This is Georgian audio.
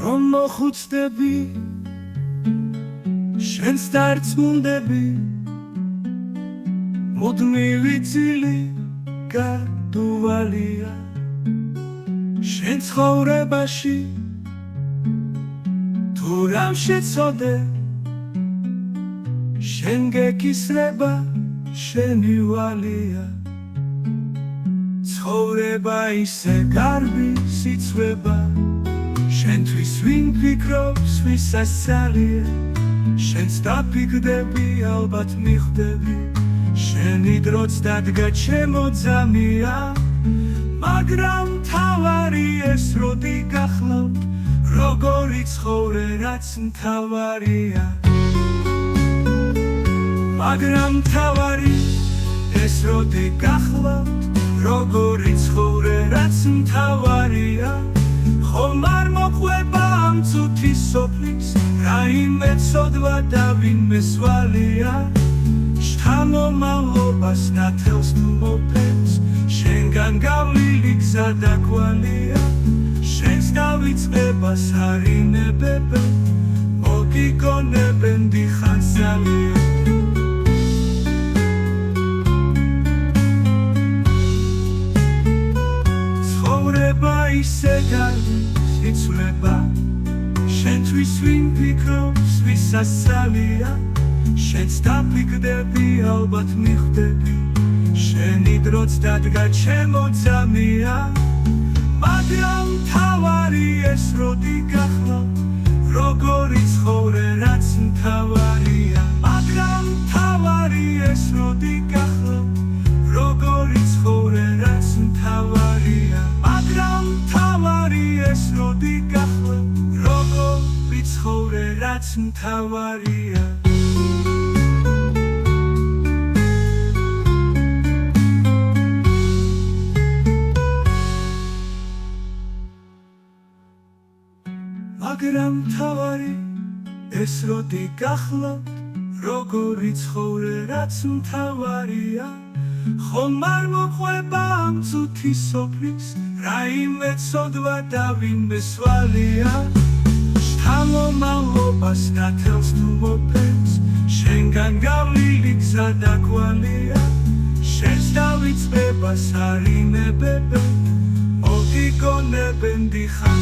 რომ მოხუცდები შენს დარწმუნდები მუდმივი ძილი გარდუვალია შენ ცხოვრებაში თუ რამ შეცოდე შენ გეკისრება შენი ვალია ცხოვრება ისე გარბი სიცვება შენთვის ვინ ფიქრობს ვისაც ძალია შენს დაფიქრდები ალბათ მიხვდები შენი დროც დადგა ჩემო ძამია მაგრამ მთავარი ეს როდი გახლავთ როგორი ცხოვრე რაც მთავარია მაგრამ მთავარი ეს როდი გახლავთ როგორი ცხოვრე რაც მთავარია ხომ არ მოყვება ამ წუთის სოფლის რაიმე ცოდვა და ვინმე სვალია შთამომავლობას ნათელს თუ მოფენს შენგან გავლილი გზა და კვალია შენს დავიწყებას არინებებენ მოგიგონებენ დიხარ ძალია ცხოვრება ისე გარბი სიცვლება შენთვის ვინ ფიქრობს ვისაც ძალია შენს დაფიქრდები ალბათ მიხვდები შენი დროც დადგა ჩემო ძამია მაგრამ მთავარი ეს როდი გახლავთ როგორი ცხოვრე რაც მთავარია მაგრამ მთავარი ეს როდი გახლავთ როგორი ცხოვრე რაც მთავარია მაგრამ მთავარი ეს როდი გახლავთ როგორი ცხოვრე რაც მთავარია მაგრამ მთავარი ეს როდი გახლავთ როგორი ცხოვრე რაც მთავარია ხომ არ მოყვება ამ წუთის სოფლის რაიმე ცოდვა და ვინმე სვალია შთამომავლობას ნათელს თუ მოფენს შენგან გავლილი გზა და კვალია შენს დავიწყებას არინებებენ მოგიგონებენ დიხარ